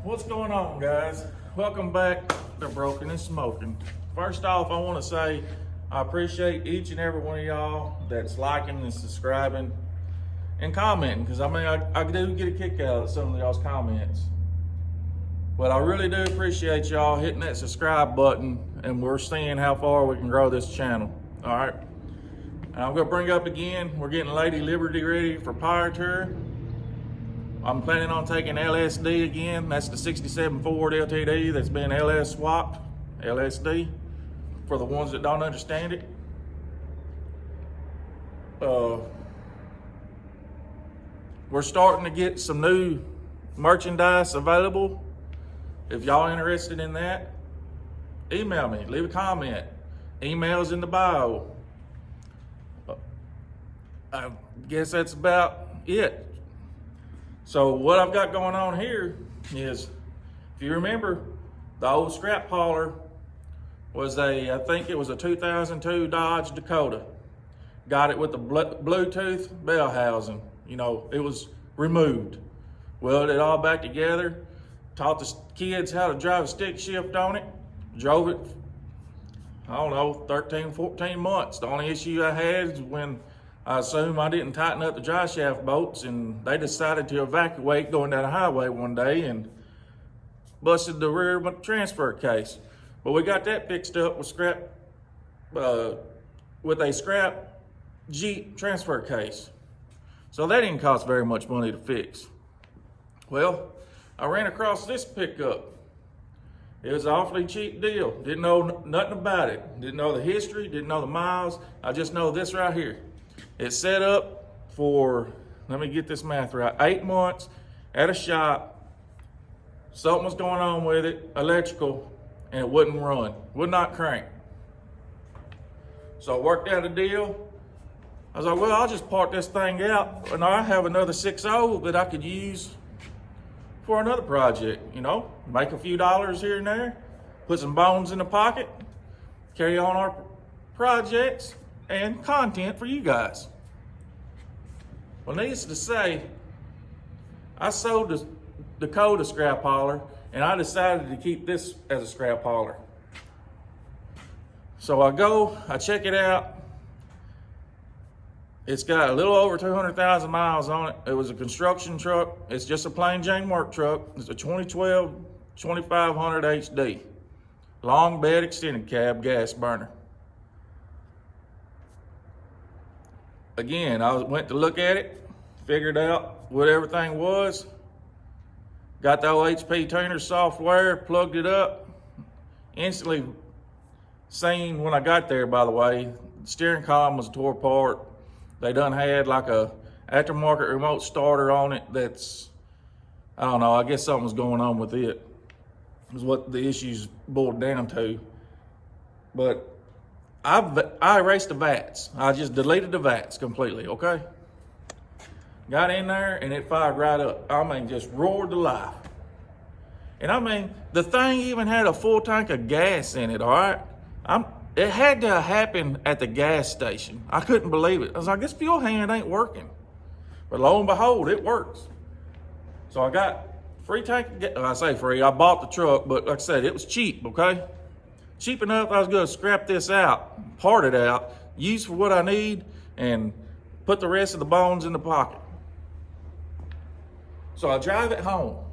What's going on, guys? Welcome back to Broken and Smoking. First off, I want to say I appreciate each and every one of y'all that's liking and subscribing and commenting, because I do get a kick out of some of y'all's comments. But I really do appreciate y'all hitting that subscribe button, and we're seeing how far we can grow this channel. All right. And I'm going to bring up again, we're getting Lady Liberty ready for Power Tour. I'm planning on taking LSD again. That's the 67 Ford LTD that's been LS swapped, LSD, for the ones that don't understand it. We're starting to get some new merchandise available. If y'all interested in that, email me, leave a comment. Email's in the bio. I guess that's about it. So what I've got going on here is, if you remember, the old scrap hauler was I think it was a 2002 Dodge Dakota. Got it with the Bluetooth bell housing. You know, it was removed. Welded it all back together. Taught the kids how to drive a stick shift on it. Drove it, I don't know, 13, 14 months. The only issue I had is when I assume I didn't tighten up the dry shaft bolts, and they decided to evacuate going down the highway one day and busted the rear transfer case. But we got that fixed up with a scrap Jeep transfer case. So that didn't cost very much money to fix. Well, I ran across this pickup. It was an awfully cheap deal. Didn't know nothing about it. Didn't know the history, didn't know the miles. I just know this right here. It's set up for, let me get this math right, 8 months at a shop. Something was going on with it, electrical, and it wouldn't run, would not crank. So I worked out a deal. I was like, well, I'll just park this thing out, and I have another 6.0 that I could use for another project, you know, make a few dollars here and there, put some bones in the pocket, carry on our projects and content for you guys. Well, needless to say, I sold the Dakota scrap hauler, and I decided to keep this as a scrap hauler. So I check it out. It's got a little over 200,000 miles on it. It was a construction truck. It's just a plain Jane work truck. It's a 2012 2500 HD. Long bed extended cab gas burner. Again, I went to look at it, figured out what everything was, got the old HP tuner software, plugged it up, instantly seen when I got there, by the way, the steering column was tore apart. They done had like a aftermarket remote starter on it that's, I don't know, I guess something was going on with it, is what the issues boiled down to. But I erased the VATs. I just deleted the VATs completely, okay? Got in there and it fired right up. I mean, just roared to life. And I mean, the thing even had a full tank of gas in it, all right? It had to happen at the gas station. I couldn't believe it. I was like, this fuel hand ain't working. But lo and behold, it works. So I got free tank of gas. I say free, I bought the truck, but like I said, it was cheap, okay? Cheap enough, I was gonna scrap this out, part it out, use for what I need, and put the rest of the bones in the pocket. So I drive it home.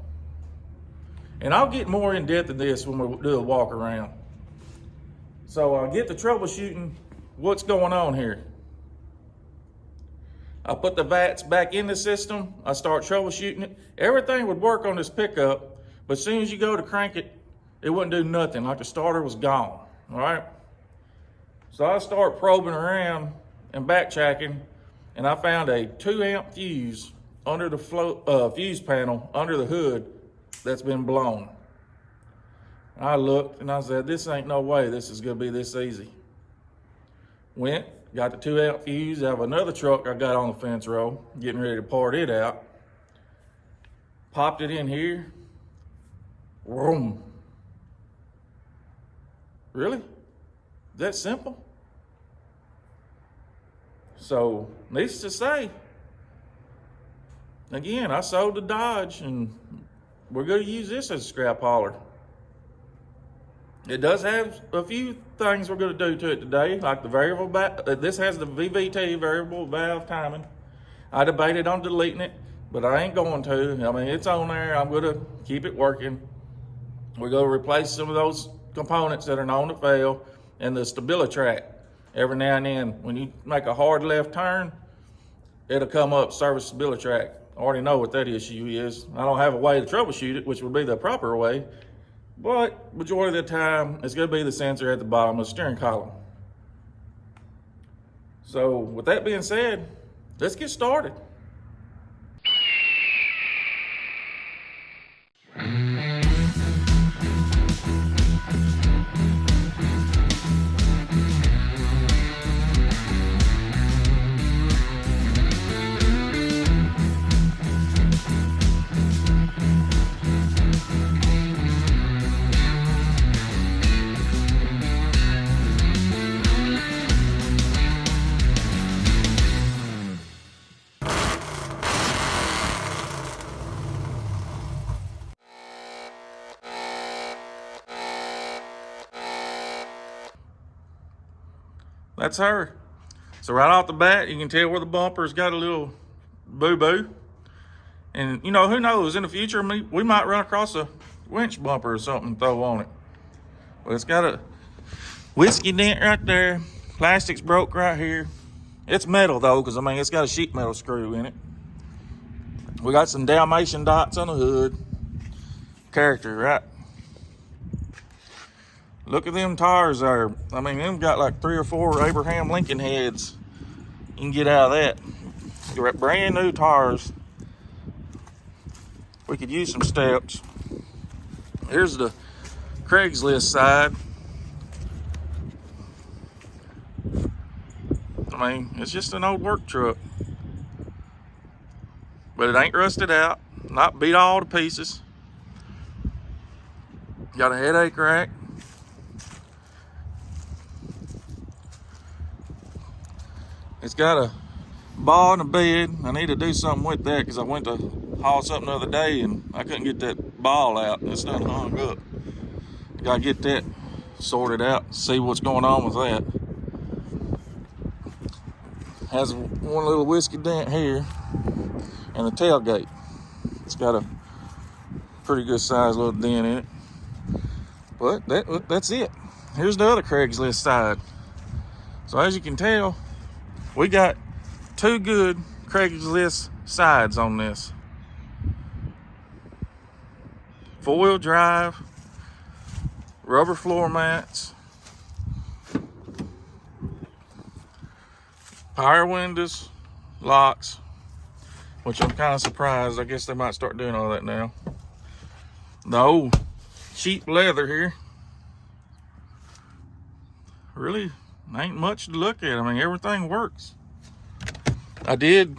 And I'll get more in depth in this when we do a walk around. So I get to troubleshooting what's going on here. I put the VATs back in the system. I start troubleshooting it. Everything would work on this pickup, but as soon as you go to crank it, it wouldn't do nothing, like the starter was gone, all right? So I start probing around and backtracking, and I found a 2-amp fuse under the fuse panel under the hood that's been blown. I looked and I said, this ain't no way this is gonna be this easy. Went, got the 2-amp fuse out of another truck I got on the fence row, getting ready to part it out. Popped it in here, vroom. Really? That simple? So, needless to say, again, I sold the Dodge and we're going to use this as a scrap hauler. It does have a few things we're going to do to it today, like the variable this has the VVT, variable valve timing. I debated on deleting it, but I ain't going to. I mean, it's on there. I'm going to keep it working. We're going to replace some of those components that are known to fail, and the StabiliTrak. Every now and then, when you make a hard left turn, it'll come up service StabiliTrak. I already know what that issue is. I don't have a way to troubleshoot it, which would be the proper way. But majority of the time, it's going to be the sensor at the bottom of the steering column. So with that being said, let's get started. That's her. So right off the bat, you can tell where the bumper's got a little boo-boo. And, you know, who knows, in the future, we might run across a winch bumper or something and throw on it. But it's got a whiskey dent right there. Plastic's broke right here. It's metal, though, because, I mean, it's got a sheet metal screw in it. We got some Dalmatian dots on the hood. Character, right? Look at them tires there. I mean, them got like 3 or 4 Abraham Lincoln heads. You can get out of that. You're at brand new tires. We could use some steps. Here's the Craigslist side. I mean, it's just an old work truck. But it ain't rusted out. Not beat all to pieces. Got a headache rack. It's got a ball and a bed. I need to do something with that because I went to haul something the other day and I couldn't get that ball out. It's done hung up. Gotta get that sorted out, see what's going on with that. Has one little whiskey dent here and the tailgate. It's got a pretty good sized little dent in it. But that's it. Here's the other Craigslist side. So as you can tell, we got 2 good Craigslist sides on this. 4-wheel drive, rubber floor mats, power windows, locks, which I'm kind of surprised. I guess they might start doing all that now. The old cheap leather here. Really ain't much to look at. I mean, everything works. I did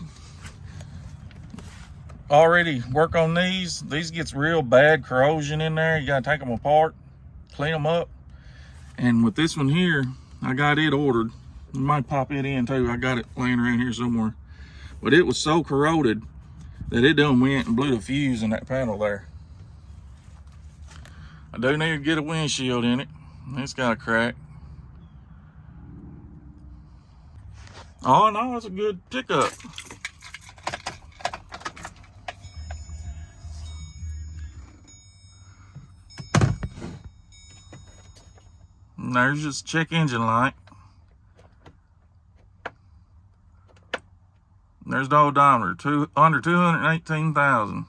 already work on these. These gets real bad corrosion in there. You gotta take them apart, clean them up. And with this one here, I got it ordered. You might pop it in too. I got it laying around here somewhere. But it was so corroded that it done went and blew the fuse in that panel there. I do need to get a windshield in it. It's got a crack. Oh no, it's a good pickup. And there's just check engine light. And there's the odometer, under 218,000.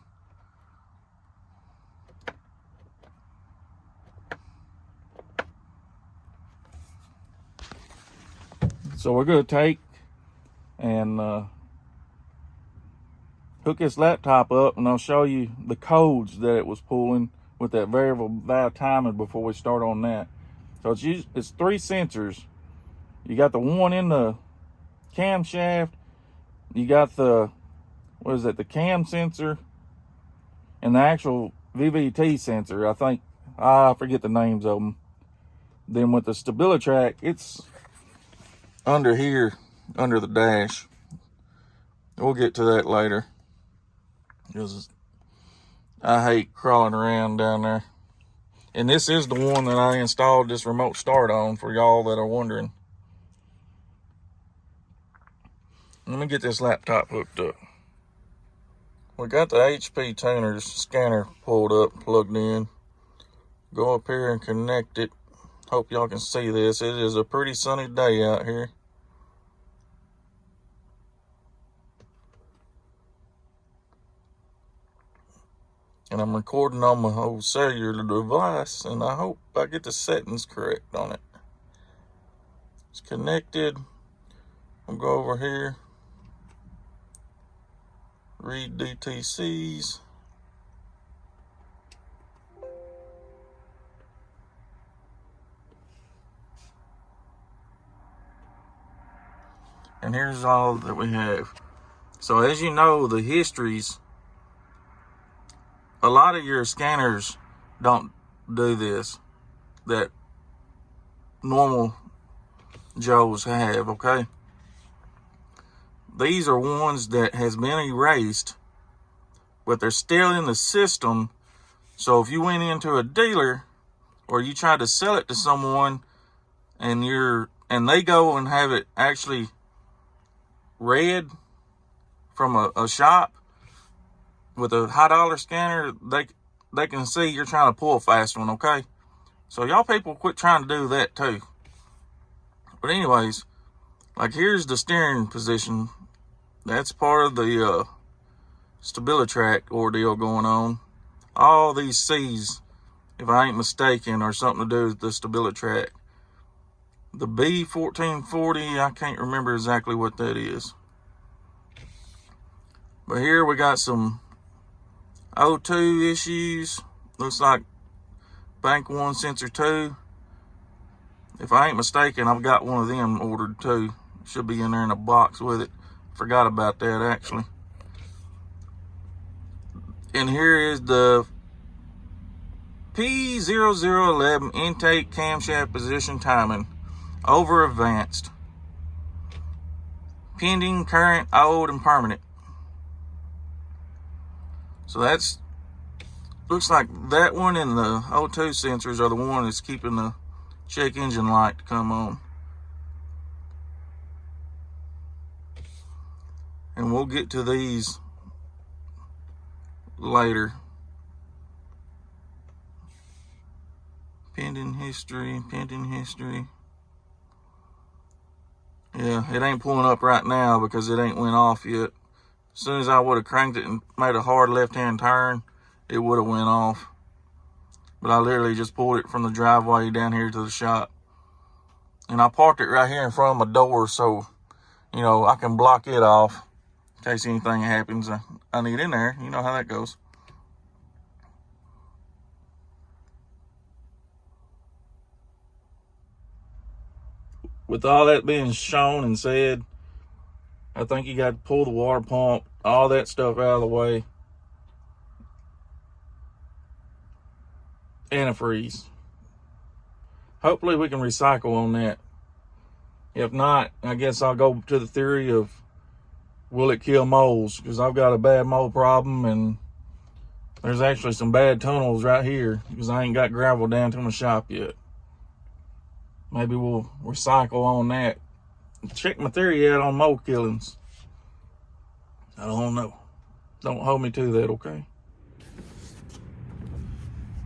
So we're gonna take and hook this laptop up, and I'll show you the codes that it was pulling with that variable valve timing before we start on that. So it's 3 sensors. You got the one in the camshaft, you got the, what is it, the cam sensor, and the actual VVT sensor. I forget the names of them. Then with the StabiliTrak, it's under here, under the dash. We'll get to that later, because I hate crawling around down there. And this is the one that I installed this remote start on for y'all that are wondering. Let me get this laptop hooked up. We got the HP Tuners scanner pulled up, plugged in. Go up here and connect it. Hope y'all can see this. It is a pretty sunny day out here. And I'm recording on my old cellular device, and I hope I get the settings correct on it. It's connected. I'll go over here. Read DTCs. And here's all that we have. So as you know, the histories, a lot of your scanners don't do this that normal Joes have, okay? These are ones that has been erased, but they're still in the system. So if you went into a dealer or you tried to sell it to someone and they go and have it actually read from a shop with a high dollar scanner, they can see you're trying to pull a fast one, okay? So y'all people quit trying to do that too. But anyways, like here's the steering position. That's part of the StabiliTrak ordeal going on. All these C's, if I ain't mistaken, are something to do with the StabiliTrak. The B1440, I can't remember exactly what that is. But here we got some O2 issues. Looks like Bank 1 Sensor 2. If I ain't mistaken, I've got one of them ordered too. Should be in there in a box with it. Forgot about that actually. And here is the P0011 intake camshaft position timing. Over advanced. Pending, current, old, and permanent. So that's, looks like that one and the O2 sensors are the one that's keeping the check engine light to come on. And we'll get to these later. Pending history. Yeah, it ain't pulling up right now because it ain't went off yet. As soon as I would have cranked it and made a hard left-hand turn, it would have went off. But I literally just pulled it from the driveway down here to the shop. And I parked it right here in front of my door so, you know, I can block it off in case anything happens. I need in there. You know how that goes. With all that being shown and said, I think you got to pull the water pump, all that stuff out of the way. Antifreeze. Hopefully we can recycle on that. If not, I guess I'll go to the theory of will it kill moles? Because I've got a bad mole problem and there's actually some bad tunnels right here because I ain't got gravel down to my shop yet. Maybe we'll recycle on that. Check my theory out on mole killings. I don't know. Don't hold me to that, okay?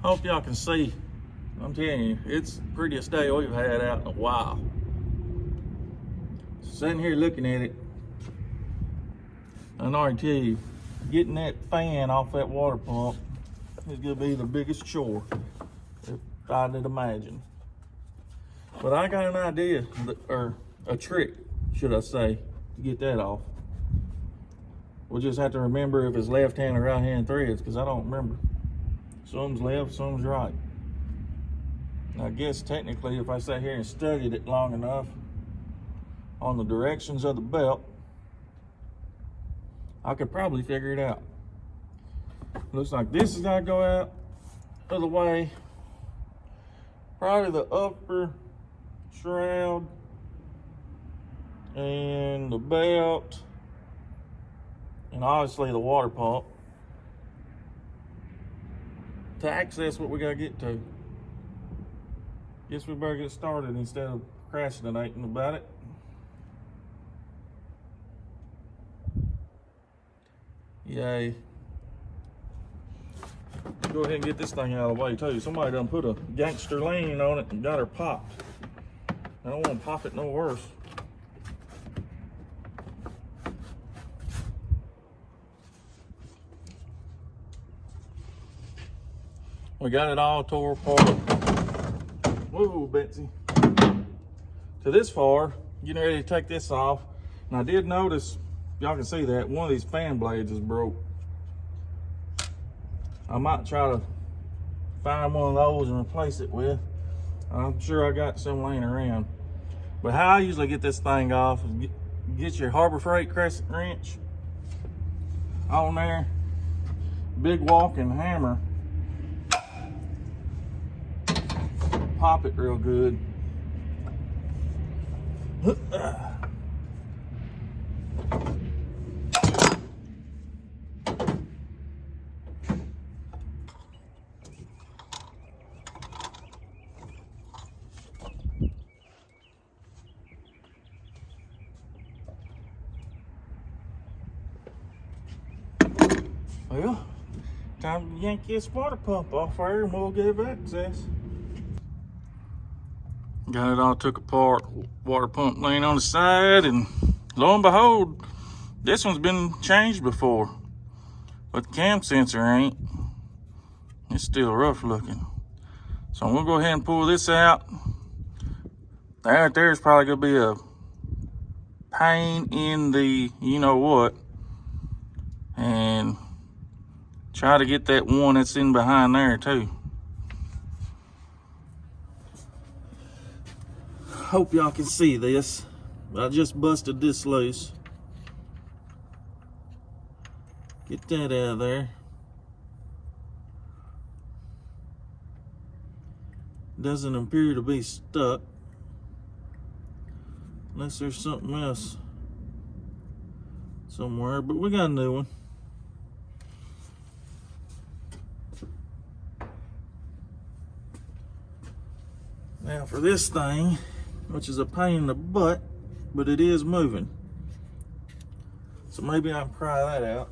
Hope y'all can see. I'm telling you, it's the prettiest day we've had out in a while. Sitting here looking at it, I can already tell you, getting that fan off that water pump is gonna be the biggest chore if I did imagine. But I got an idea, or a trick, should I say, to get that off. We'll just have to remember if it's left hand or right hand threads, because I don't remember. Some's left, some's right. I guess technically if I sat here and studied it long enough on the directions of the belt, I could probably figure it out. Looks like this has got to go out of the way. Probably the upper shroud and the belt and obviously the water pump. to access what we gotta get to. Guess we better get started instead of procrastinating about it. Yay. Go ahead and get this thing out of the way too. Somebody done put a gangster lean on it and got her popped. I don't want to pop it no worse. We got it all tore apart. Whoa, Betsy. To this far, getting ready to take this off. And I did notice, y'all can see that, one of these fan blades is broke. I might try to find one of those and replace it with. I'm sure I got some laying around. But how I usually get this thing off is get your Harbor Freight crescent wrench on there, big walking hammer, pop it real good. Well, time to yank this water pump off there and we'll give access. Got it all took apart, water pump laying on the side, and lo and behold, this one's been changed before, but the cam sensor ain't. It's still rough looking. So I'm gonna go ahead and pull this out. That right there is probably gonna be a pain in the you know what, and try to get that one that's in behind there too. Hope y'all can see this. I just busted this loose. Get that out of there. Doesn't appear to be stuck. Unless there's something else somewhere, but we got a new one. Now for this thing, which is a pain in the butt, but it is moving. So maybe I can pry that out.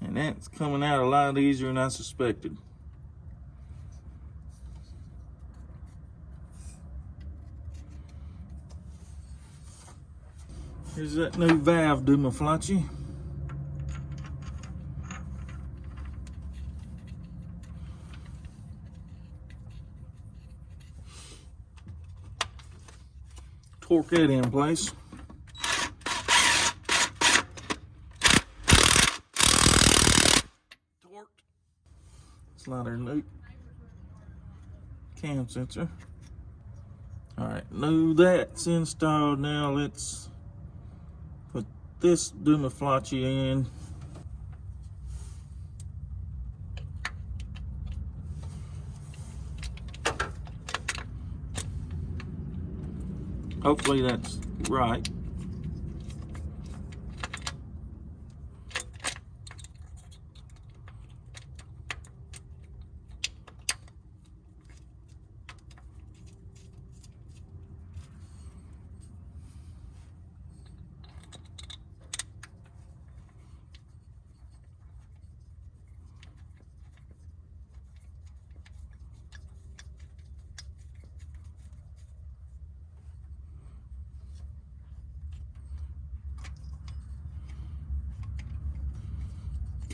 And that's coming out a lot easier than I suspected. Here's that new valve Dumaflachi. Torque that in place. Slider loop, cam sensor. All right, now that's installed. Now let's put this Dumaflachi in. Hopefully that's right.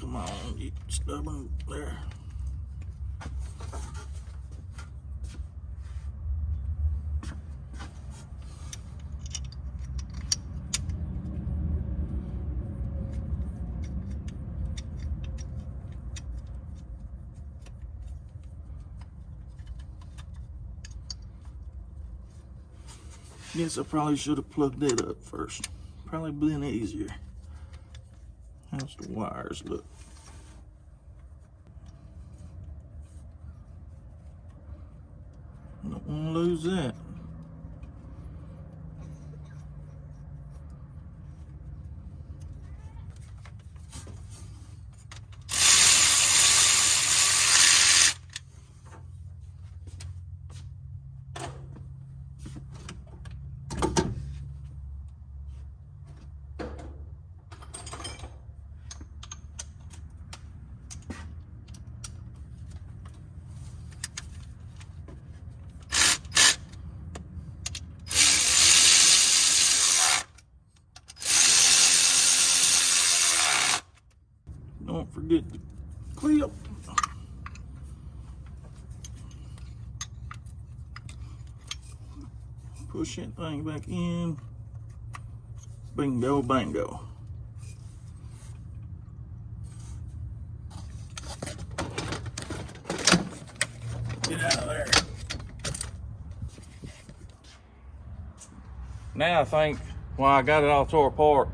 Come on, you stubborn there. Guess I probably should have plugged it up first. Probably been easier. How's the wires look? Don't want to lose that. Don't forget the clip. Push that thing back in. Bingo, bango. Get out of there. Now I think, well, I got it all tore apart,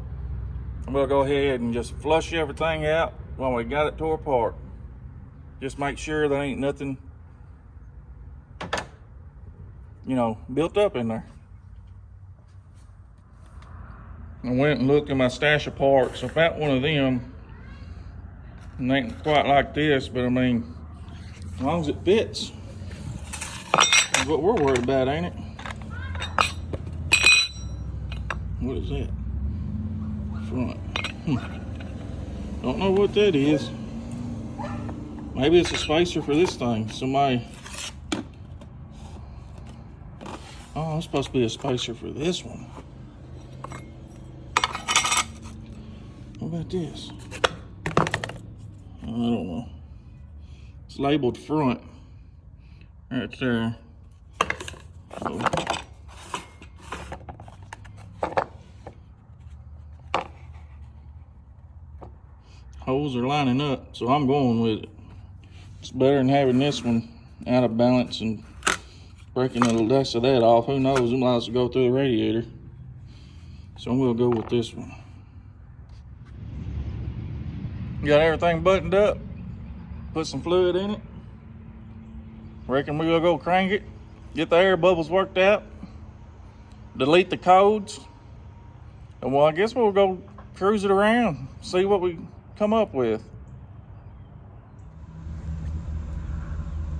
we'll go ahead and just flush everything out while we got it tore apart. Just make sure there ain't nothing, you know, built up in there. I went and looked in my stash of parts. I found one of them. It ain't quite like this, but I mean, as long as it fits, that's what we're worried about, ain't it? What is that? Front. Don't know what that is. Maybe it's a spacer for this thing. Somebody. Oh, it's supposed to be a spacer for this one. What about this? I don't know. It's labeled front right there. So, holes are lining up, so I'm going with it. It's better than having this one out of balance and breaking the rest of that off. Who knows, it might as well go through the radiator. So I'm gonna go with this one. Got everything buttoned up. Put some fluid in it. Reckon we'll go crank it. Get the air bubbles worked out. Delete the codes. And well, I guess we'll go cruise it around. See what we come up with.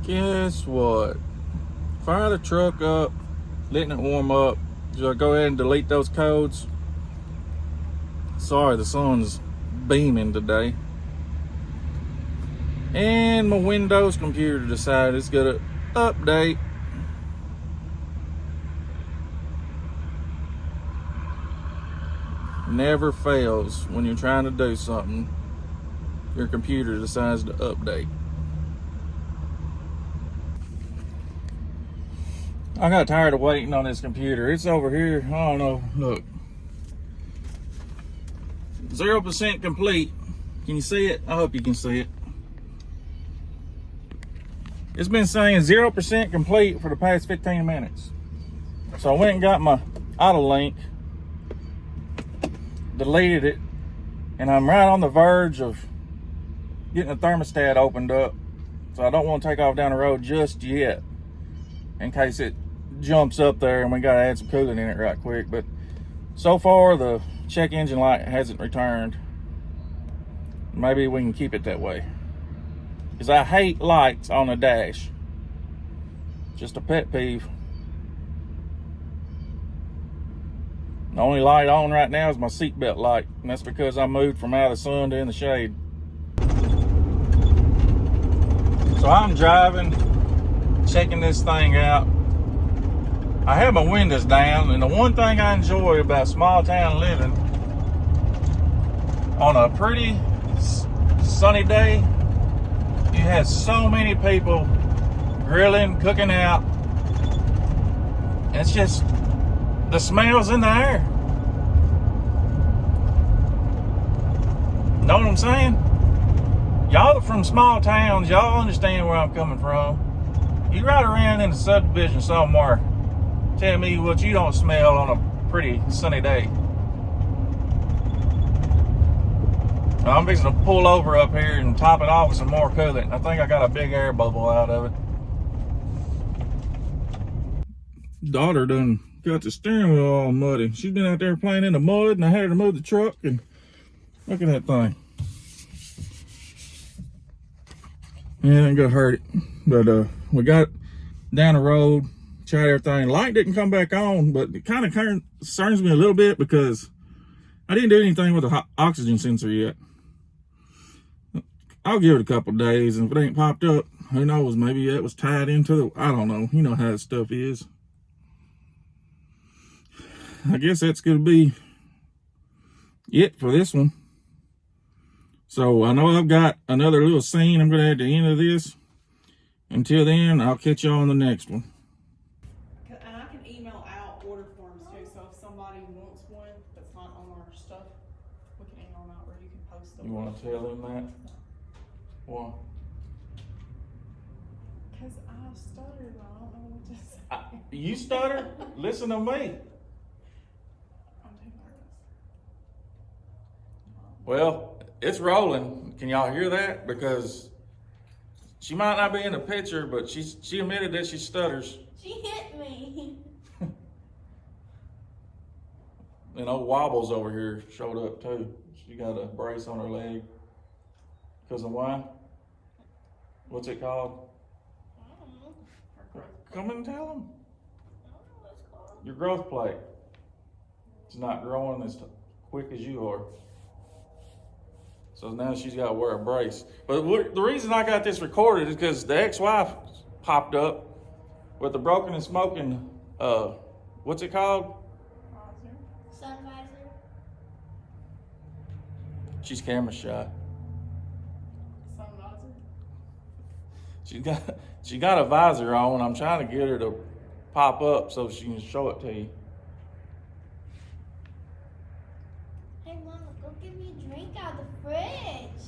Guess what? Fire the truck up, letting it warm up. Just go ahead and delete those codes. Sorry, the sun's beaming today. And my Windows computer decided it's gonna update. Never fails when you're trying to do something. Your computer decides to update. I got tired of waiting on this computer. It's over here. I don't know. Look. 0% complete. Can you see it? I hope you can see it. It's been saying 0% complete for the past 15 minutes. So I went and got my AutoLink, deleted it, and I'm right on the verge of getting the thermostat opened up. So I don't want to take off down the road just yet, in case it jumps up there and we got to add some coolant in it right quick. But so far the check engine light hasn't returned. Maybe we can keep it that way, because I hate lights on the dash. Just a pet peeve. The only light on right now is my seatbelt light, and that's because I moved from out of the sun to in the shade. So I'm driving, checking this thing out. I have my windows down, and the one thing I enjoy about small town living, on a pretty sunny day, you have so many people grilling, cooking out. And it's just the smells in the air. Know what I'm saying? Y'all from small towns, y'all understand where I'm coming from. You ride around in a subdivision somewhere, Tell me what you don't smell on a pretty sunny day. I'm fixing to pull over up here and top it off with some more coolant. I think I got a big air bubble out of it. Daughter done got the steering wheel all muddy. She's been out there playing in the mud, and I had her to move the truck, and look at that thing. Yeah, ain't gonna hurt it. But we got down the road, tried everything. Light didn't come back on, but it kind of concerns me a little bit because I didn't do anything with the oxygen sensor yet. I'll give it a couple days, and if it ain't popped up, who knows, maybe it was tied into the, I don't know. You know how that stuff is. I guess that's going to be it for this one. So I know I've got another little scene I'm going to add at the end of this. Until then, I'll catch y'all on the next one. And I can email out order forms too, so if somebody wants one that's not on our stuff, we can email them out, or you can post them. You want to tell them that? Why? Because I stuttered, I don't know what to say. You stutter? Listen to me. I'm too nervous. Well, it's rolling. Can y'all hear that? Because she might not be in the picture, but she admitted that she stutters. She hit me. And old Wobbles over here showed up too. She got a brace on her leg. Because of why? What's it called? I don't know. Come and tell them. I don't know what it's called. Your growth plate. It's not growing as quick as you are. So now she's got to wear a brace. But the reason I got this recorded is because the ex-wife popped up with the broken and smoking, what's it called? Sun visor. She's camera shy. Sun visor? She got a visor on. I'm trying to get her to pop up so she can show it to you. Hey, Mama, go get me a drink out of the fridge.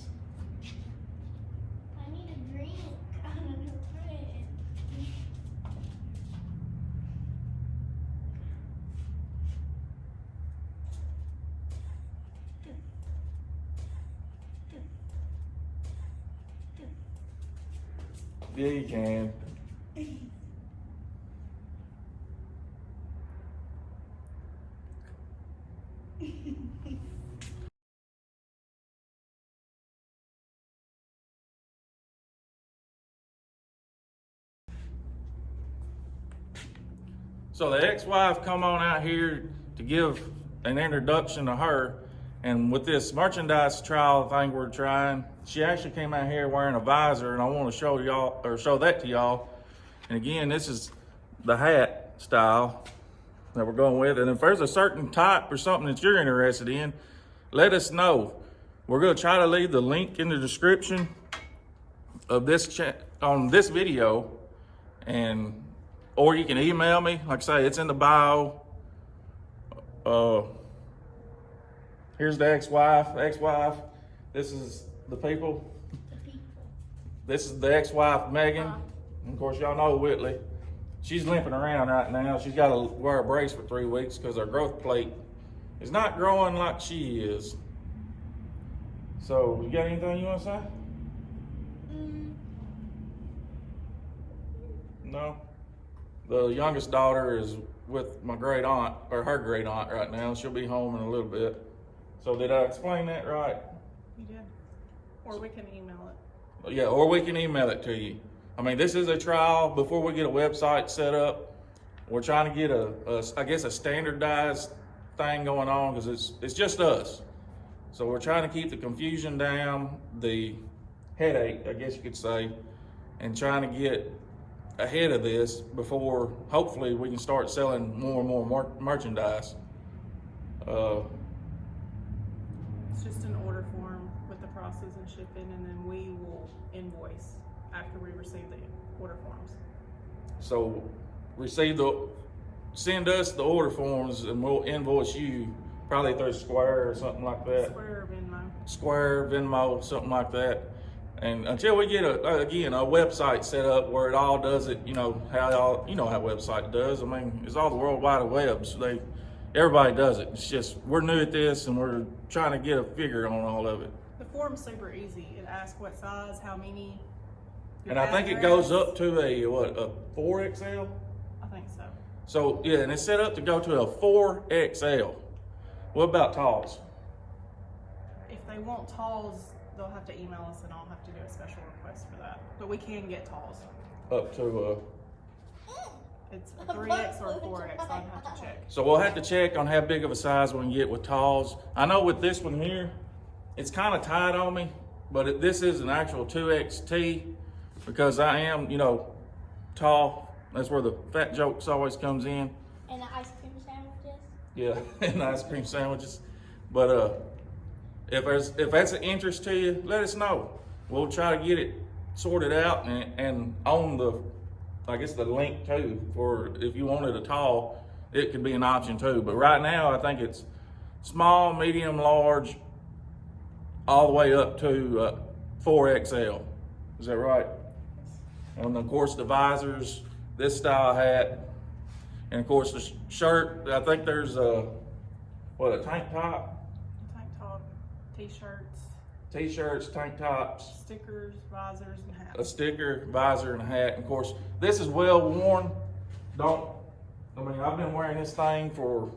I need a drink out of the fridge. Yeah, you can. So the ex-wife come on out here to give an introduction to her, and with this merchandise trial thing we're trying, she actually came out here wearing a visor, and I want to show y'all, or show that to y'all. And again, this is the hat style that we're going with. And if there's a certain type or something that you're interested in, let us know. We're going to try to leave the link in the description of this on this video, and or you can email me. Like I say, it's in the bio. Here's the ex-wife. This is the people. The people. This is the ex-wife, Megan. And of course, y'all know Whitley. She's limping around right now. She's got to wear a brace for 3 weeks because her growth plate is not growing like she is. So, you got anything you want to say? No? The youngest daughter is with my great aunt, or her great aunt right now. She'll be home in a little bit. So did I explain that right? You did. Or we can email it. Yeah, or we can email it to you. I mean, this is a trial before we get a website set up. We're trying to get I guess a standardized thing going on because it's just us. So we're trying to keep the confusion down, the headache, I guess you could say, and trying to get ahead of this before hopefully we can start selling more and more merchandise. It's just an order form with the process and shipping, and then we will invoice after we receive the order forms. So send us the order forms and we'll invoice you probably through Square or something like that. Square or Venmo. Square, Venmo, something like that. And until we get a website set up where it all does it, how website does. I mean, it's all the World Wide Web, so everybody does it. It's just, we're new at this and we're trying to get a figure on all of it. The form's super easy. It asks what size, how many. And I think it goes up to a 4XL? I think so. So, yeah, and it's set up to go to a 4XL. What about talls? If they want talls, they'll have to email us and I'll have to do a special request for that. But we can get talls. Up to, It's a 3X or a 4X, I'd have to check. so we'll have to check on how big of a size we can get with talls. I know with this one here, it's kind of tight on me, but this is an actual 2XT because I am, tall. That's where the fat jokes always comes in. And the ice cream sandwiches. Yeah, and ice cream sandwiches. But if that's an interest to you, let us know. We'll try to get it sorted out and on the link too, for if you wanted a tall, it could be an option too. But right now, I think it's small, medium, large, all the way up to 4XL. Is that right? And of course the visors, this style hat, and of course the shirt. I think there's a tank top, Tank top, t-shirts, t-shirts, tank tops, stickers, visors, and hats. a sticker, visor, and a hat. And of course, this is well worn. I've been wearing this thing for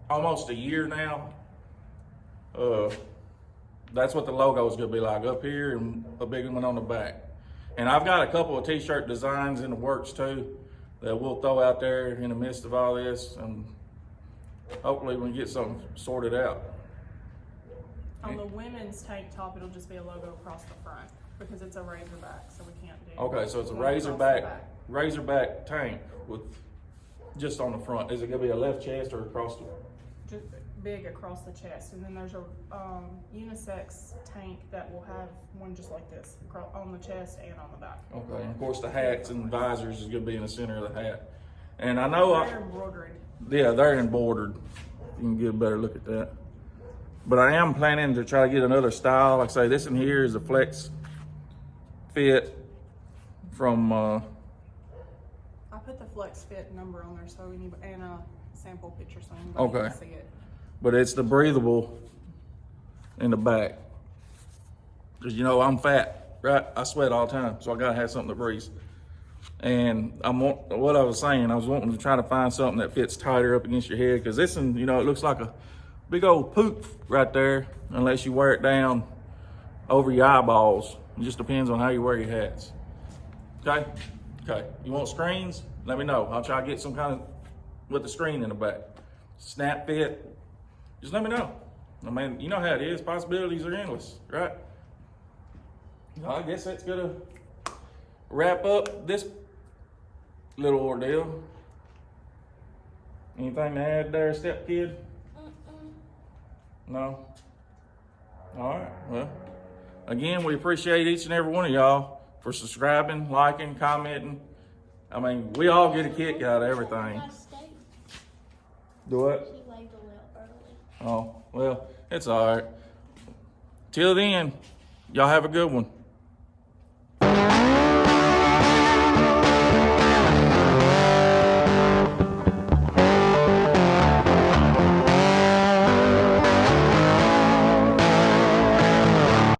almost a year now. That's what the logo is gonna be like up here and a big one on the back. And I've got a couple of t-shirt designs in the works too that we'll throw out there in the midst of all this, and hopefully we can get something sorted out. On the women's tank top, it'll just be a logo across the front because it's a razorback, so we can't do. Okay, so it's a one across the back. razorback tank with just on the front. Is it gonna be a left chest or across the? Just big across the chest, and then there's a unisex tank that will have one just like this on the chest and on the back. Okay, and of course the hats and visors is gonna be in the center of the hat. And I know They're embroidered. they're embroidered. You can get a better look at that. But I am planning to try to get another style. Like I say, this in here is a flex fit from, I put the flex fit number on there so and a sample picture so anybody Okay. can see it. but it's the breathable in the back. Cause I'm fat, right? I sweat all the time, so I gotta have something to breathe. And what I was saying, I was wanting to try to find something that fits tighter up against your head, cause this one, it looks like a big old poop right there, unless you wear it down over your eyeballs. It just depends on how you wear your hats. Okay? Okay. You want screens? Let me know. I'll try to get some kind of with a screen in the back. Snap fit. Just let me know. I mean, you know how it is. Possibilities are endless, right? I guess that's gonna wrap up this little ordeal. Anything to add there, step kid? No? All right, well, again, we appreciate each and every one of y'all for subscribing, liking, commenting. I mean, we all get a kick out of everything. Do what? She left a little early. Oh, well, it's all right. Till then, y'all have a good one.